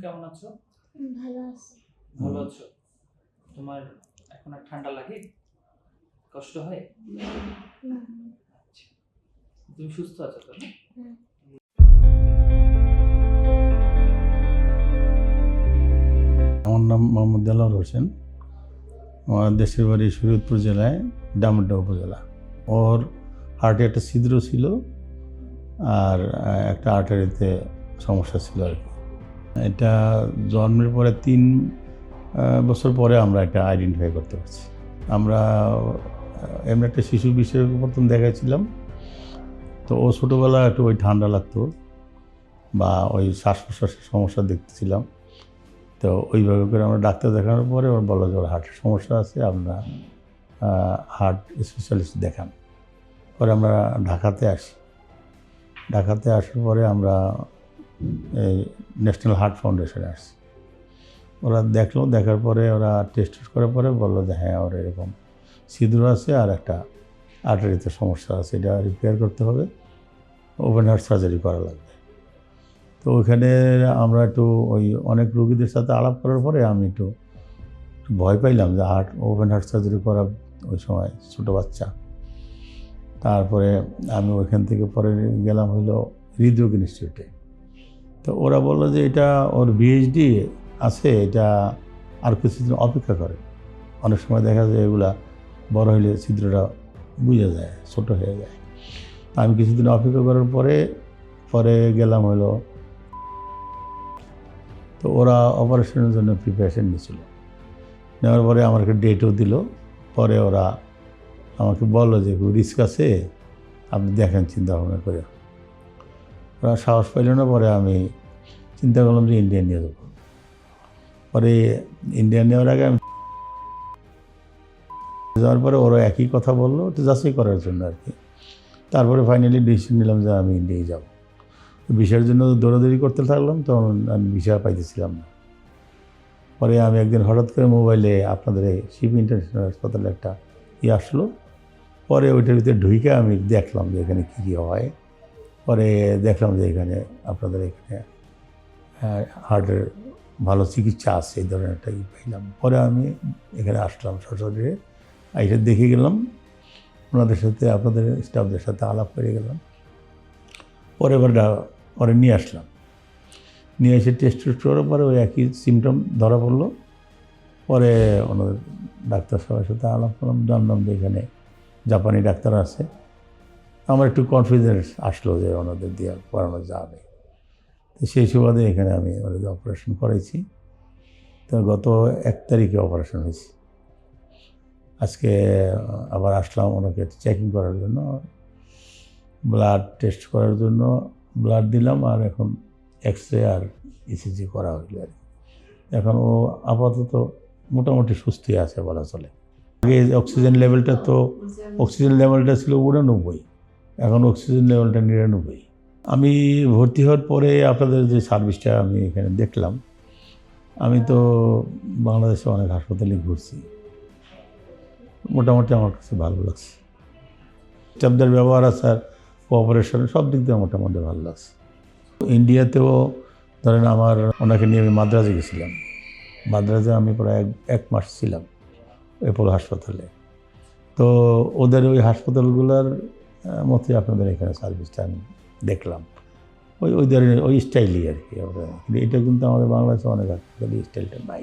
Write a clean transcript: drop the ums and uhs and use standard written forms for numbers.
কেমন আছো? ভালো আছি। ভালো আছো? তোমার এখন আর ঠান্ডা লাগে? কষ্ট হয়? না। আচ্ছা। তুমি সুস্থ আছো তো না? হ্যাঁ। আমার নাম মোহাম্মদ দেলোয়ার হোসেন। আমার দেশের বাড়ি শরীয়তপুর জেলায় ডামুড্যা উপজেলা। ওর হার্টে একটা ছিদ্র ছিল আর একটা আর্টারিতে সমস্যা ছিল আর কি। এটা জন্মের পরে 3 বছর পরে আমরা এটা আইডেন্টিফাই করতে পারছি। আমরা এমনি একটা শিশু বিষয়ে প্রথম দেখাইছিলাম। তো ও ছোটোবেলা একটু ওই ঠান্ডা লাগতো বা ওই শ্বাস প্রশ্বাসের সমস্যা দেখতেছিলাম। তো ওইভাবে করে আমরা ডাক্তার দেখানোর পরে ওর বললো যে ওর হার্টের সমস্যা আছে, আপনারা হার্ট স্পেশালিস্ট দেখান। পরে আমরা ঢাকাতে আসি। ঢাকাতে আসার পরে আমরা এই ন্যাশনাল হার্ট ফাউন্ডেশনে আসছি। ওরা দেখলো, দেখার পরে ওরা টেস্ট করার পরে বললো যে হ্যাঁ, ওর এরকম ছিদ্র আছে আর একটা আর্টারিতে সমস্যা আছে, এটা রিপেয়ার করতে হবে, ওপেন হার্ট সার্জারি করা লাগবে। তো ওইখানে আমরা একটু ওই অনেক রোগীদের সাথে আলাপ করার পরে আমি একটু ভয় পাইলাম যে ওপেন হার্ট সার্জারি করা ওই সময় ছোটো বাচ্চা। তারপরে আমি ওইখান থেকে পরে গেলাম হলো হৃদরোগ ইনস্টিটিউটে। তো ওরা বললো যে এটা ওর বিএইচডি আছে, এটা আর কিছুদিন অপেক্ষা করে। অনেক সময় দেখা যায় এগুলা বড় হলে ছিদ্রটা বুঝে যায়, ছোটো হয়ে যায়। আমি কিছুদিন অপেক্ষা করার পরে গেলাম হলো। তো ওরা অপারেশনের জন্য প্রিপারেশন নিয়েছিল। নেওয়ার পরে আমার একটা ডেটও দিল। পরে ওরা আমাকে বললো যে রিস্ক আছে, আপনি দেখেন চিন্তা ভাবনা করে। ওরা সাহস পাইল না। পরে আমি চিন্তা করলাম যে ইন্ডিয়া নিয়ে যাবো। পরে ইন্ডিয়া নেওয়ার আগে আমি যাওয়ার পরে ওরা একই কথা বললো, একটু যাচাই করার জন্য আর কি। তারপরে ফাইনালি ডিসিশন নিলাম যে আমি ইন্ডিয়ায় যাব। ভিসার জন্য দৌড়াদৌড়ি করতে থাকলাম, তখন আমি ভিসা পাইতেছিলাম না। পরে আমি একদিন হঠাৎ করে মোবাইলে আপনাদের এই শিব ইন্টারন্যাশনাল হাসপাতালে একটা আসলো। পরে ওইটার ভিতরে ঢুকে আমি দেখলাম যে এখানে কী কী হয়। পরে দেখলাম যে এখানে আপনাদের এখানে হার্টের ভালো চিকিৎসা আছে, এই ধরনের একটা পাইলাম। পরে আমি এখানে আসলাম সরাসরি, এটা দেখে গেলাম, ওনাদের সাথে আপনাদের স্টাফদের সাথে আলাপ করে গেলাম। পরে নিয়ে আসলাম, নিয়ে এসে টেস্ট করার পরে ওই একই সিমটম ধরা পড়লো। পরে ওনাদের ডাক্তার সবার সাথে আলাপ করলাম, জানলাম যে এখানে জাপানি ডাক্তার আছে। আমার একটু কনফিডেন্স আসলো যে ওনাদের দিয়ে করানো যাবে। তো সেই সুবাদে এখানে আমি ওনাদের অপারেশন করাইছি। তো গত 1 তারিখে অপারেশন হয়েছে। আজকে আবার আসলাম ওনাকে চেকিং করার জন্য, ব্লাড টেস্ট করার জন্য। ব্লাড দিলাম আর এখন এক্সরে আর ইসিজি করা হইল আর কি। এখন ও আপাতত মোটামুটি সুস্থই আছে বলা চলে। আগে অক্সিজেন লেভেলটা ছিল 89, এখন অক্সিজেন লেভেলটা 99। আমি ভর্তি হওয়ার পরে আপনাদের যে সার্ভিসটা আমি এখানে দেখলাম, আমি তো বাংলাদেশে অনেক হাসপাতালে ঘুরছি, মোটামুটি আমার কাছে ভালো লাগছে। স্টাফদের ব্যবহার আচার, কোঅপারেশন সব দিক দিয়ে মোটামুটি ভালো লাগছে। ইন্ডিয়াতেও ধরেন ওনাকে নিয়ে আমি মাদ্রাজে গেছিলাম। মাদ্রাজে আমি প্রায় 1 মাস ছিলাম অ্যাপোলো হাসপাতালে। তো ওদের ওই হাসপাতালগুলোর মতোই আপনাদের এখানে সার্ভিসটা আমি দেখলাম, ওই ধরনের ওই স্টাইলই আর কি। কিন্তু এটা কিন্তু আমাদের বাংলাদেশে অনেক হাসপাতালে এই স্টাইলটা নাই।